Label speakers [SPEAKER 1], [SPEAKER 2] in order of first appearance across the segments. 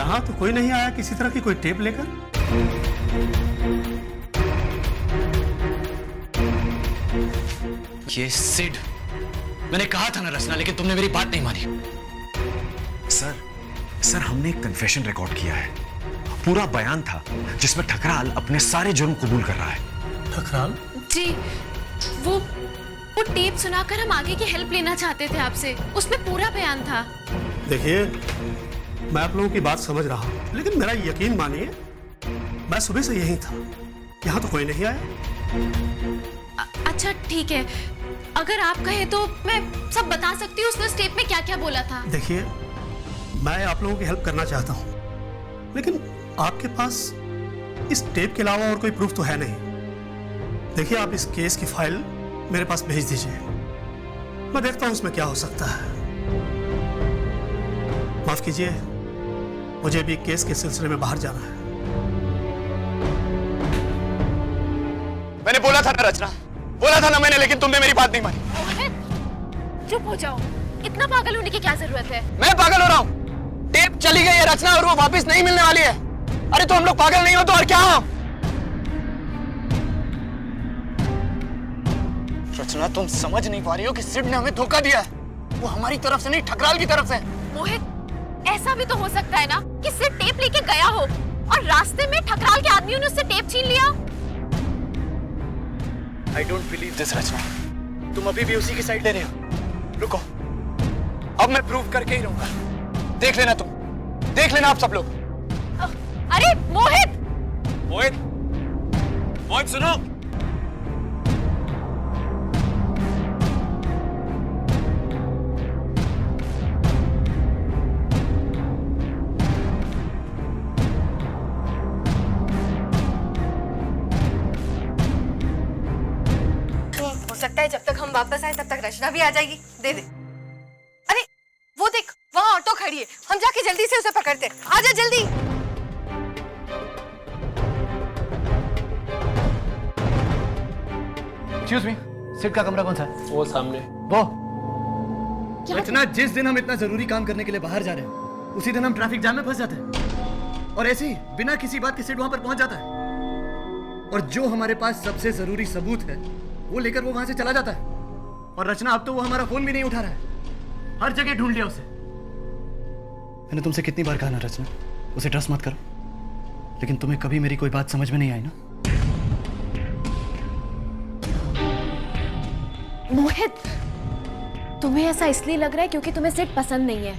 [SPEAKER 1] यहाँ तो कोई नहीं आया किसी तरह की कोई टेप लेकर?
[SPEAKER 2] ये सिड, मैंने कहा था ना रचना, लेकिन तुमने मेरी बात नहीं मानी।
[SPEAKER 3] सर हमने एक कन्फेशन रिकॉर्ड किया है, पूरा बयान था जिसमें ठकराल अपने सारे जुर्म कबूल कर रहा है।
[SPEAKER 1] ठकराल?
[SPEAKER 4] जी, वो टेप सुनाकर हम आगे की हेल्प लेना चाहते थे आपसे, उसमें पूरा बयान था।
[SPEAKER 1] देखिए, मैं आप लोगों की बात समझ रहा हूँ, लेकिन मेरा यकीन मानिए, मैं सुबह से यही था, यहाँ तो कोई नहीं आया।
[SPEAKER 4] अच्छा ठीक है, अगर आप कहें तो मैं सब बता सकती हूँ उसने उस टेप में क्या क्या बोला था।
[SPEAKER 1] देखिए, मैं आप लोगों की हेल्प करना चाहता हूँ, लेकिन आपके पास इस टेप के अलावा और कोई प्रूफ तो है नहीं। देखिए, आप इस केस की फाइल मेरे पास भेज दीजिए, मैं देखता हूँ उसमें क्या हो सकता है। माफ कीजिए, मुझे भी केस के सिलसिले में बाहर जाना है।
[SPEAKER 2] मैंने बोला था ना रचना, बोला था ना मैंने, लेकिन तुमने मेरी बात नहीं मानी।
[SPEAKER 4] चुप हो जाओ, इतना पागल होने की क्या जरूरत है?
[SPEAKER 2] मैं पागल हो रहा हूँ? टेप चली गई है रचना, और वो वापस नहीं मिलने वाली है। अरे तो हम लोग पागल नहीं हो तो और क्या हो? रचना, तुम समझ नहीं पा रही हो कि सिड ने हमें धोखा दिया है। वो हमारी तरफ से नहीं, ठकराल की तरफ से।
[SPEAKER 4] मोहित, ऐसा भी तो हो सकता है ना कि सिड टेप लेके गया हो और रास्ते में ठकराल के आदमियों ने उससे टेप छीन लिया।
[SPEAKER 2] I don't believe this, रचना। तुम अभी भी उसी की साइड ले रहे हो। रुको, अब मैं प्रूव करके ही रहूंगा। देख लेना तुम, देख लेना आप सब लोग।
[SPEAKER 4] अरे मोहित!
[SPEAKER 2] मोहित, मोहित सुनो।
[SPEAKER 5] हो सकता है जब तक हम वापस आए तब तक रचना भी आ जाएगी। दे दे। अरे वो देख, वहाँ ऑटो खड़ी है, हम जाके जल्दी से उसे पकड़ते। आजा जल्दी।
[SPEAKER 2] एक्सक्यूज मी, सिड का कमरा कौन सा है?
[SPEAKER 1] वो सामने।
[SPEAKER 2] वो रचना, जिस दिन हम इतना जरूरी काम करने के लिए बाहर जा रहे हैं, उसी दिन हम ट्रैफिक जाम में फंस जाते हैं, और ऐसे ही बिना किसी बात के सिड वहां पर पहुंच जाता है, और जो हमारे पास सबसे जरूरी सबूत है वो लेकर वो वहां से चला जाता है। और रचना, अब तो वो हमारा फोन भी नहीं उठा रहा है, हर जगह ढूंढ लिया उसे। मैंने तुमसे कितनी बार कहा ना रचना, उसे ट्रस्ट मत करो, लेकिन तुम्हें कभी मेरी कोई बात समझ में नहीं आई ना?
[SPEAKER 4] मोहित, तुम्हें ऐसा इसलिए लग रहा है क्योंकि तुम्हें सिड पसंद नहीं है।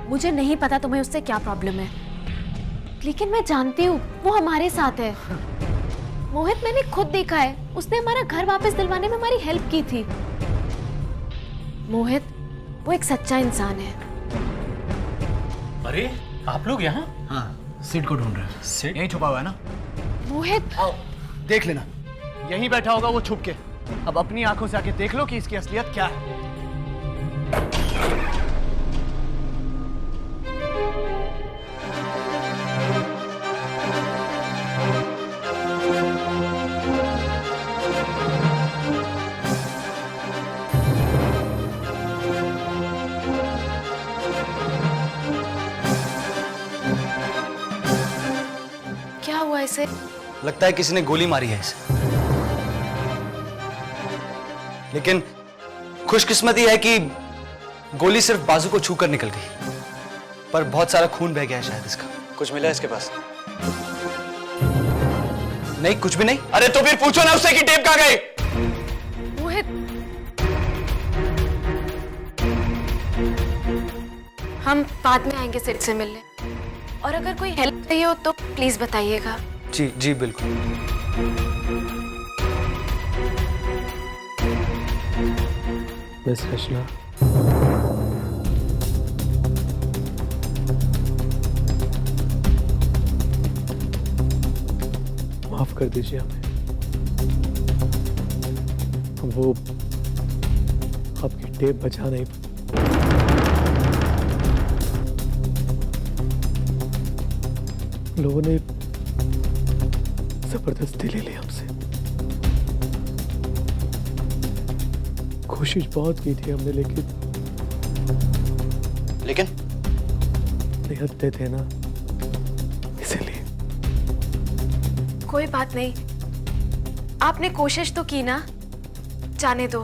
[SPEAKER 4] मुझे नहीं पता तुम्हें उससे क्या प्रॉब्लम है, लेकिन मैं जानती हूँ वो हमारे साथ है। मोहित, मैंने खुद देखा है, उसने हमारा घर वापस दिलवाने में हमारी हेल्प की थी। मोहित, वो एक सच्चा इंसान है।
[SPEAKER 6] अरे आप लोग यहाँ?
[SPEAKER 2] हाँ, सिड को ढूंढ रहे हैं। सिड यहीं छुपा हुआ है ना?
[SPEAKER 4] मोहित,
[SPEAKER 2] आओ, देख लेना, यहीं बैठा होगा वो छुप के। अब अपनी आंखों से आके देख लो कि इसकी असलियत क्या है।
[SPEAKER 4] क्या हुआ इसे?
[SPEAKER 2] लगता है किसी ने गोली मारी है इसे, लेकिन खुशकिस्मती है कि गोली सिर्फ बाजू को छूकर निकल गई, पर बहुत सारा खून बह गया है शायद इसका। कुछ मिला है इसके पास? नहीं, कुछ भी नहीं। अरे तो फिर पूछो ना उससे कि टेप कहाँ गई।
[SPEAKER 4] मोहित, हम बाद में आएंगे सिड से मिलने, और अगर कोई हेल्प चाहिए हो तो प्लीज बताइएगा।
[SPEAKER 2] जी जी बिल्कुल।
[SPEAKER 6] मिस रचना, माफ कर दीजिए हमें। वो आपकी टेप बचा नहीं। लोगों ने जबरदस्ती ले ली हमसे। कोशिश बहुत की थी हमने, लेकिन बेहद थे ना, इसीलिए।
[SPEAKER 4] कोई बात नहीं, आपने कोशिश तो की ना, जाने दो,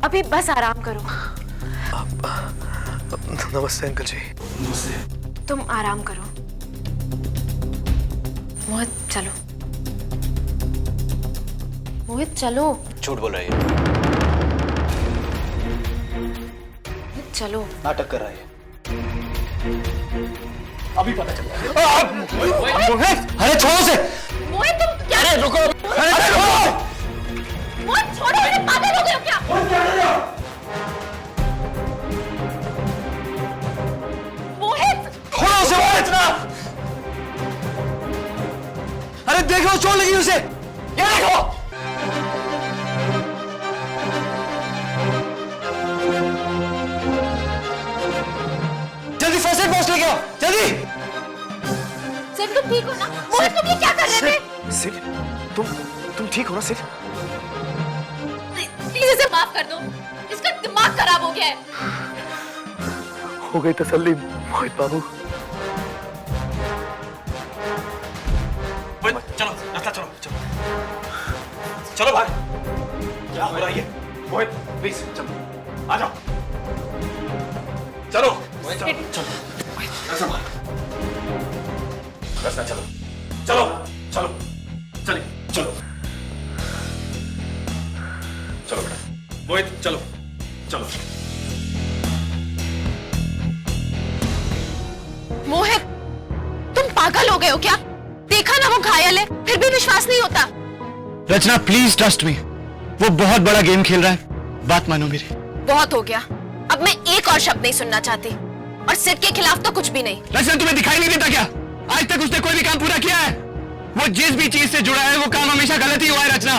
[SPEAKER 4] अभी बस आराम करो।
[SPEAKER 6] नमस्ते अंकल जी।
[SPEAKER 4] तुम आराम करो। मोहित चलो, मोहित चलो।
[SPEAKER 7] झूठ बोल रही है,
[SPEAKER 4] चलो।
[SPEAKER 7] नाटक कर रहा है।
[SPEAKER 2] अभी पता चला।
[SPEAKER 7] अरे छोड़ो से।
[SPEAKER 4] मोहित तुम क्या?
[SPEAKER 7] अरे रुको,
[SPEAKER 4] मोहित छोड़ो, अरे पागल हो गए हो क्या? मोहित
[SPEAKER 7] छोड़ो उसे, मोहित ना। अरे देखो चोट लगी उसे, ये देखो। जल्दी फर्स्ट एड बॉक्स लेके आओ, जल्दी।
[SPEAKER 4] सिर्फ तुम ठीक हो ना? मोहित तुम ये क्या कर रहे थे?
[SPEAKER 3] सिल, तुम ठीक हो ना सिल?
[SPEAKER 4] प्लीज इसे माफ कर दो, इसका दिमाग खराब हो गया है।
[SPEAKER 6] हो गई तसल्ली मोहित बाबू।
[SPEAKER 3] चलो रास्ता, चलो चलो चलो भाई। क्या हो रहा है ये? मोहित प्लीज चलो, आ जाओ। चलो चलो चलो, रास्ता भाई, रास्ता चलो चलो चलो, चलिए चलो चलो बेटा, मोहित चलो चलो।
[SPEAKER 4] मोहित तुम पागल हो गए हो क्या? देखा ना वो घायल है, फिर भी विश्वास नहीं होता।
[SPEAKER 2] रचना प्लीज ट्रस्ट मी, वो बहुत बड़ा गेम खेल रहा है, बात मानो मेरी।
[SPEAKER 4] बहुत हो गया, अब मैं एक और शब्द नहीं सुनना चाहती, और सिड के खिलाफ तो कुछ भी नहीं।
[SPEAKER 2] रचना तुम्हें दिखाई नहीं देता क्या? आज तक उसने कोई भी काम पूरा किया है? वो जिस भी चीज से जुड़ा है वो काम हमेशा गलत ही हुआ है रचना।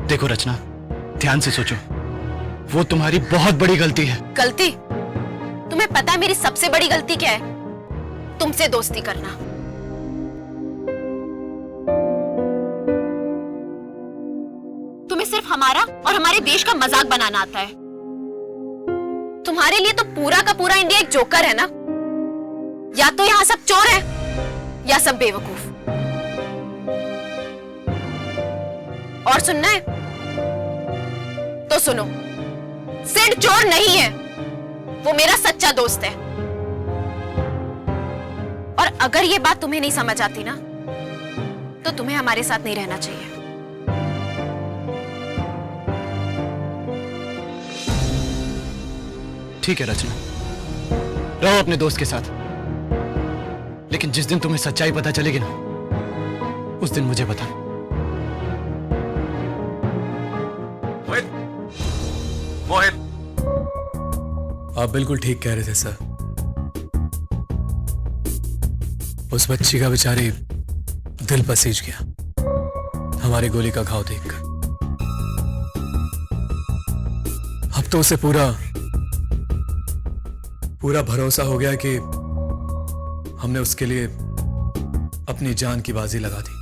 [SPEAKER 2] देखो रचना, ध्यान से सोचो, वो तुम्हारी बहुत बड़ी गलती है।
[SPEAKER 4] गलती? तुम्हें पता है मेरी सबसे बड़ी गलती क्या है? तुमसे दोस्ती करना। तुम्हें सिर्फ हमारा और हमारे देश का मजाक बनाना आता है। तुम्हारे लिए तो पूरा का पूरा इंडिया एक जोकर है ना? या तो यहाँ सब चोर है या सब बेवकूफ। और सुनना है तो सुनो, सिड चोर नहीं है, वो मेरा सच्चा दोस्त है। और अगर ये बात तुम्हें नहीं समझ आती ना, तो तुम्हें हमारे साथ नहीं रहना चाहिए।
[SPEAKER 2] ठीक है रचना, रहो अपने दोस्त के साथ, लेकिन जिस दिन तुम्हें सच्चाई पता चलेगी ना, उस दिन मुझे बता।
[SPEAKER 3] मोहित, मोहित,
[SPEAKER 6] आप बिल्कुल ठीक कह रहे थे सर। उस बच्ची का बेचारी दिल पसीज गया हमारी गोली का घाव देखकर। अब तो उसे पूरा भरोसा हो गया कि हमने उसके लिए अपनी जान की बाजी लगा दी।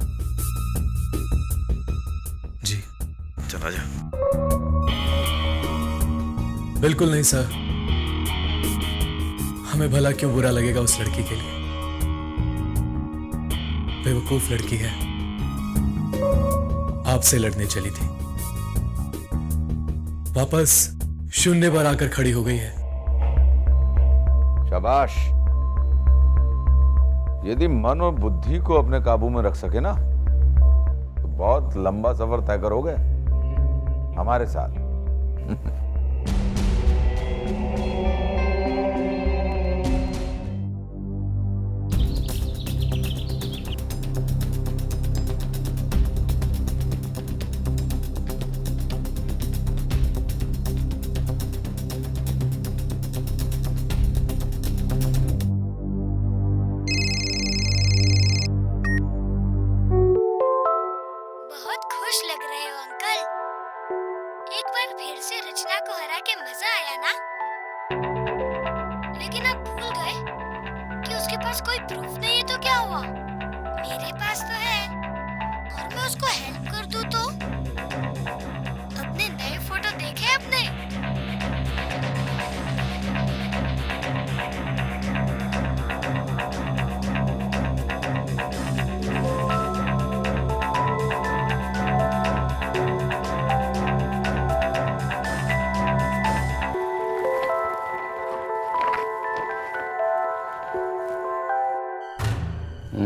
[SPEAKER 6] जी
[SPEAKER 3] चला जा।
[SPEAKER 6] बिल्कुल नहीं सर, हमें भला क्यों बुरा लगेगा उस लड़की के लिए। बेवकूफ लड़की है, आपसे लड़ने चली थी, वापस शून्य पर आकर खड़ी हो गई है।
[SPEAKER 8] शाबाश। यदि मन और बुद्धि को अपने काबू में रख सके ना, तो बहुत लंबा सफर तय करोगे हमारे साथ।
[SPEAKER 9] बहुत खुश लग रहे हो अंकल। एक बार फिर से रचना को हरा के मजा आया ना? लेकिन आप भूल गए कि उसके पास कोई प्रूफ नहीं है तो क्या हुआ? मेरे पास तो है, और मैं उसको हेल्प कर दूं तो? अपने नए फोटो देखे आपने? ये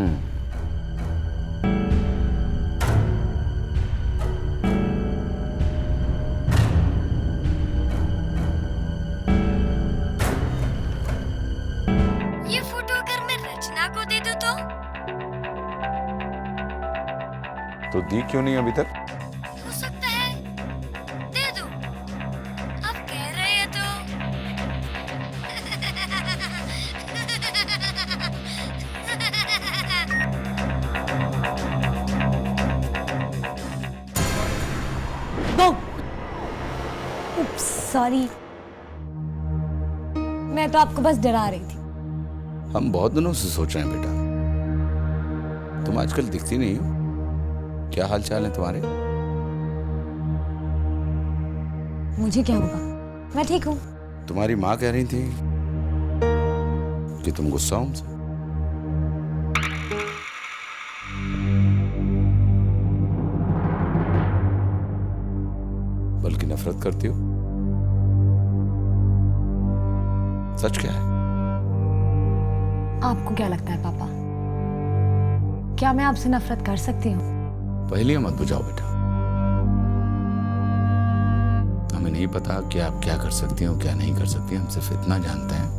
[SPEAKER 9] फोटो अगर मैं रचना को दे दूं
[SPEAKER 8] तो दी क्यों नहीं अभी तक?
[SPEAKER 9] हो सकता है दे दो। आप कह रहे हैं तो।
[SPEAKER 10] सॉरी, मैं तो आपको बस डरा रही थी।
[SPEAKER 8] हम बहुत दिनों से सोच रहे हैं बेटा, तुम आजकल दिखती नहीं हो। क्या हाल चाल है तुम्हारे?
[SPEAKER 10] मुझे क्या होगा, मैं ठीक हूँ।
[SPEAKER 8] तुम्हारी माँ कह रही थी कि तुम गुस्सा हो हमसे। बल्कि नफरत करती हो। सच क्या है?
[SPEAKER 10] आपको क्या लगता है पापा, क्या मैं आपसे नफरत कर सकती हूँ?
[SPEAKER 8] पहेलियां मत बुझाओ बेटा। हमें नहीं पता कि आप क्या कर सकती हो क्या नहीं कर सकती। हम सिर्फ इतना जानते हैं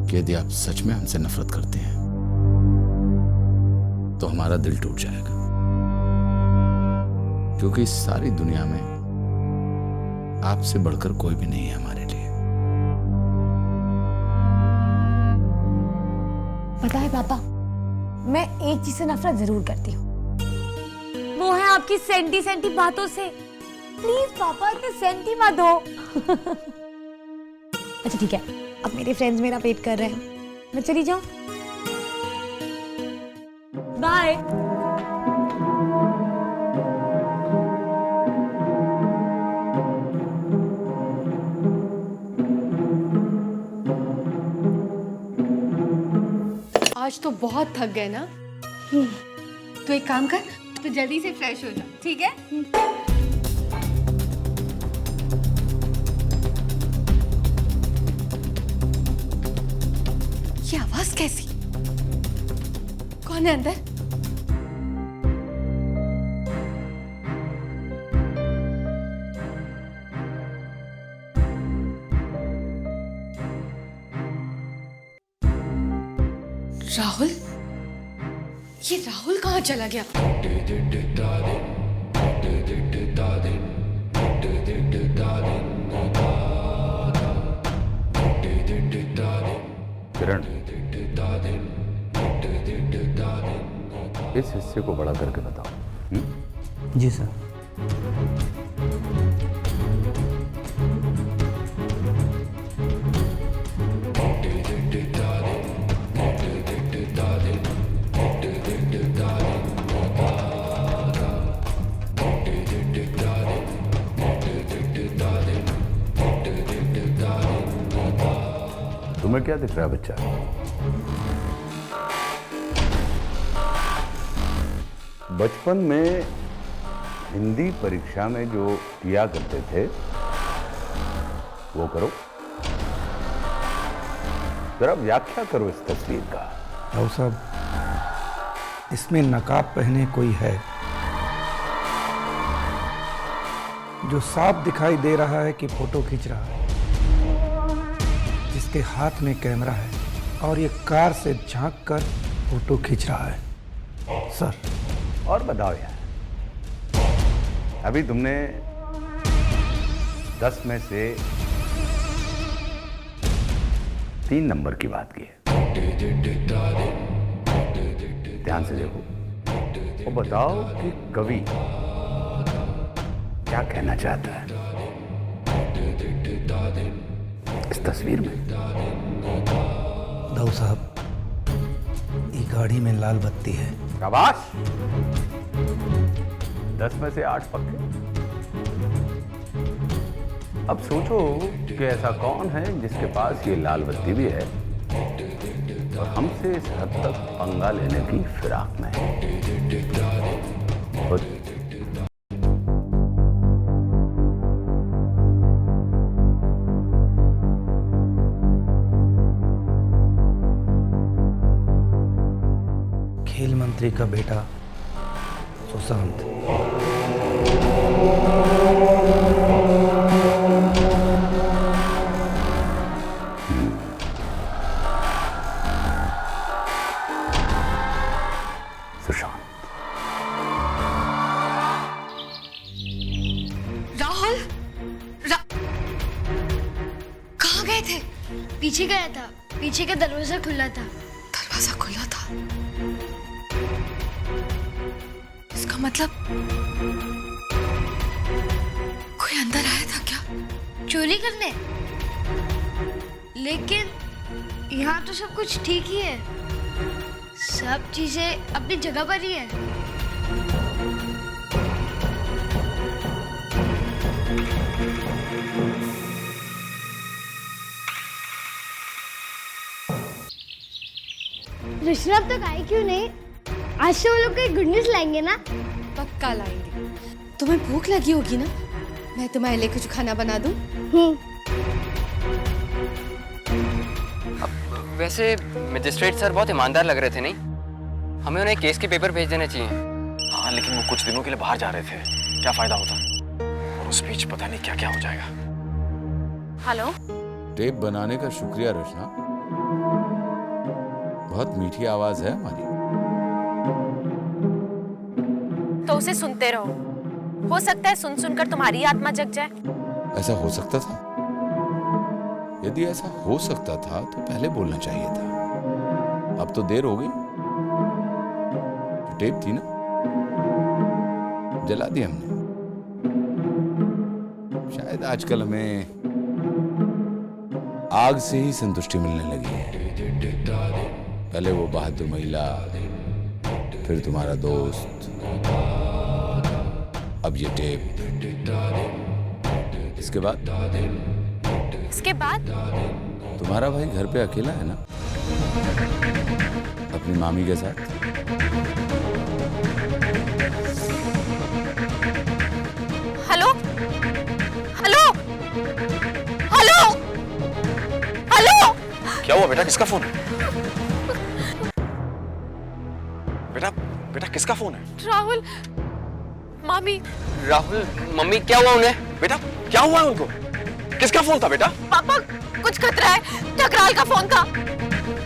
[SPEAKER 8] कि यदि आप सच में हमसे नफरत करते हैं तो हमारा दिल टूट जाएगा, क्योंकि इस सारी दुनिया में आपसे बढ़कर कोई भी नहीं है हमारे लिए।
[SPEAKER 10] पता है पापा, मैं एक चीज से नफरत जरूर करती हूँ, वो है आपकी सेंटी सेंटी बातों से। प्लीज पापा, इतने सेंटी मत हो। अच्छा ठीक है, अब मेरे फ्रेंड्स मेरा वेट कर रहे हैं, मैं चली जाऊं? बाय।
[SPEAKER 5] आज तो बहुत थक गए ना। तो एक काम कर, तो जल्दी से फ्रेश हो जा, ठीक है? ये आवाज कैसी? कौन है अंदर? राहुल? ये राहुल कहाँ चला गया?
[SPEAKER 8] किरण, इस हिस्से को बड़ा करके बताओ।
[SPEAKER 7] जी सर।
[SPEAKER 8] तुम्हें क्या दिख रहा है बच्चा? बचपन में हिंदी परीक्षा में जो किया करते थे वो करो। जरा व्याख्या करो इस तस्वीर का।
[SPEAKER 7] राव साहब, इसमें नकाब पहने कोई है जो साफ दिखाई दे रहा है कि फोटो खींच रहा है, जिसके हाथ में कैमरा है और ये कार से झांक कर फोटो खींच रहा है सर।
[SPEAKER 8] और बताओ यार, अभी तुमने 10 में से 3 नंबर की बात की है। ध्यान से देखो और बताओ कि कवि क्या कहना चाहता है इस तस्वीर में।
[SPEAKER 7] दाऊ साहब, ये गाड़ी में लाल बत्ती है।
[SPEAKER 8] शाबाश, 10 में से 8 पक्के। अब सोचो कि ऐसा कौन है जिसके पास ये लाल बत्ती भी है और हमसे इस हद तक पंगा लेने की फिराक में है।
[SPEAKER 7] मंत्री का बेटा सुशांत।
[SPEAKER 8] सुशांत।
[SPEAKER 5] राहुल कहाँ गए थे?
[SPEAKER 9] पीछे गया था, पीछे का दरवाजा खुला था।
[SPEAKER 5] दरवाजा खुला था? इसका मतलब कोई अंदर आया था क्या?
[SPEAKER 9] चोरी करने? लेकिन यहाँ तो सब कुछ ठीक ही है, सब चीजें अपनी जगह पर ही है। ऋषभ तक आए क्यों नहीं? आज से वो लोग कोई गुड न्यूज लाएंगे ना?
[SPEAKER 5] पक्का लाएंगे। तुम्हें भूख लगी होगी ना, मैं तुम्हारे लिए कुछ खाना बना दूं?
[SPEAKER 11] वैसे मजिस्ट्रेट सर बहुत ईमानदार लग रहे थे, नहीं? हमें उन्हें केस के पेपर भेज देने चाहिए।
[SPEAKER 3] हाँ, लेकिन वो कुछ दिनों के लिए बाहर जा रहे थे, क्या फायदा होता? और उस बीच पता नहीं क्या क्या हो जाएगा।
[SPEAKER 4] हेलो,
[SPEAKER 8] टेप बनाने का शुक्रिया रचना, बहुत मीठी आवाज है हमारी।
[SPEAKER 4] तो उसे सुनते रहो, हो सकता है सुन सुनकर तुम्हारी आत्मा जग जाए।
[SPEAKER 8] ऐसा हो सकता था? यदि ऐसा हो सकता था तो पहले बोलना चाहिए था। अब तो देर हो गई। जो टेप थी ना, जला दी हमने। शायद आजकल हमें आग से ही संतुष्टि मिलने लगी है। पहले वो बहादुर महिला, फिर तुम्हारा दोस्त, अब ये टेप। इसके बाद तुम्हारा भाई घर पे अकेला है ना, अपनी मामी के साथ।
[SPEAKER 4] हेलो हेलो हेलो हेलो,
[SPEAKER 3] क्या हुआ बेटा? किसका फोन है? बेटा बेटा किसका फोन है?
[SPEAKER 4] राहुल, मामी।
[SPEAKER 11] राहुल, मम्मी क्या हुआ उन्हें?
[SPEAKER 3] बेटा क्या हुआ है उनको? किसका फोन था बेटा?
[SPEAKER 4] पापा, कुछ खतरा है, ठकराल का फोन था।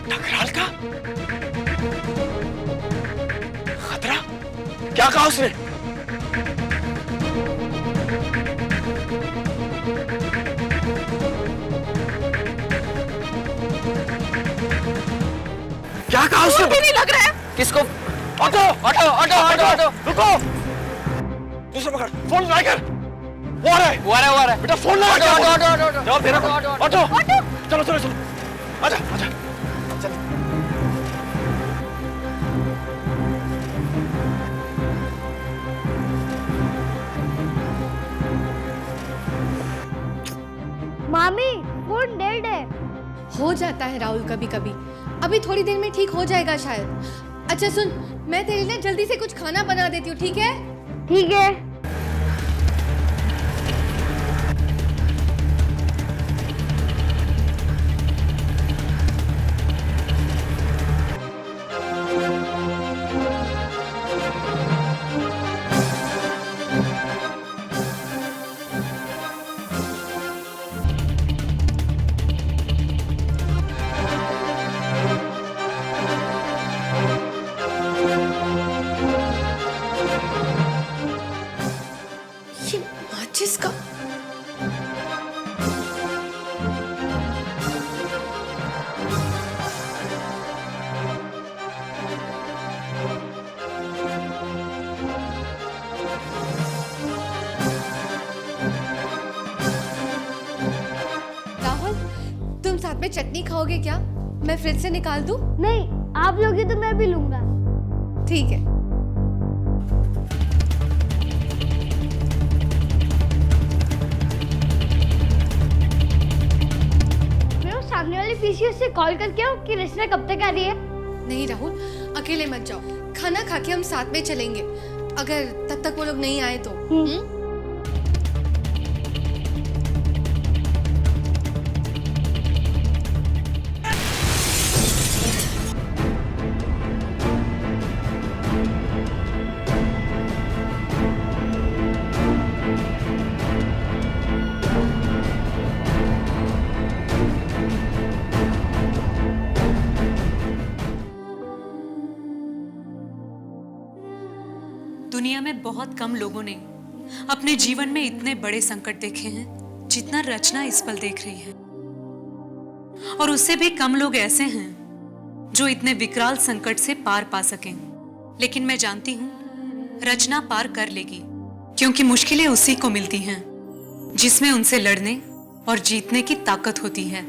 [SPEAKER 3] ठकराल का? खतरा? क्या कहा उसने? क्या कहा उसने?
[SPEAKER 4] भी नहीं लग रहा है।
[SPEAKER 11] किसको?
[SPEAKER 3] Auto
[SPEAKER 11] auto auto auto auto,
[SPEAKER 3] रुको, दूसरा पकड़, फोन लगा कर। वो आ रहा है बेटा, फोन लगा कर।
[SPEAKER 11] ऑटो
[SPEAKER 3] जवाब दे रहा हूं। ऑटो, चलो चलो चलो, आजा आजा, चल।
[SPEAKER 9] मामी, फोन डेड है।
[SPEAKER 5] हो जाता है राहुल कभी कभी, अभी थोड़ी देर में ठीक हो जाएगा शायद। अच्छा सुन, मैं तेरे लिए जल्दी से कुछ खाना बना देती हूँ, ठीक है?
[SPEAKER 9] ठीक है।
[SPEAKER 5] माचिस का? राहुल, तुम साथ में चटनी खाओगे क्या? मैं फ्रिज से निकाल दूं?
[SPEAKER 9] नहीं, आप लोगे तो मैं भी लूंगा।
[SPEAKER 5] ठीक है।
[SPEAKER 9] सामने वाले पीसीओ से कॉल करके आओ कि रचना कब तक आ रही है।
[SPEAKER 5] नहीं राहुल, अकेले मत जाओ, खाना खा के हम साथ में चलेंगे, अगर तब तक वो लोग नहीं आए तो।
[SPEAKER 12] दुनिया में बहुत कम लोगों ने अपने जीवन में इतने बड़े संकट देखे हैं जितना रचना इस पल देख रही है, और उससे भी कम लोग ऐसे हैं जो इतने विकराल संकट से पार पा सकें। लेकिन मैं जानती हूं रचना पार कर लेगी, क्योंकि मुश्किलें उसी को मिलती हैं जिसमें उनसे लड़ने और जीतने की ताकत होती है।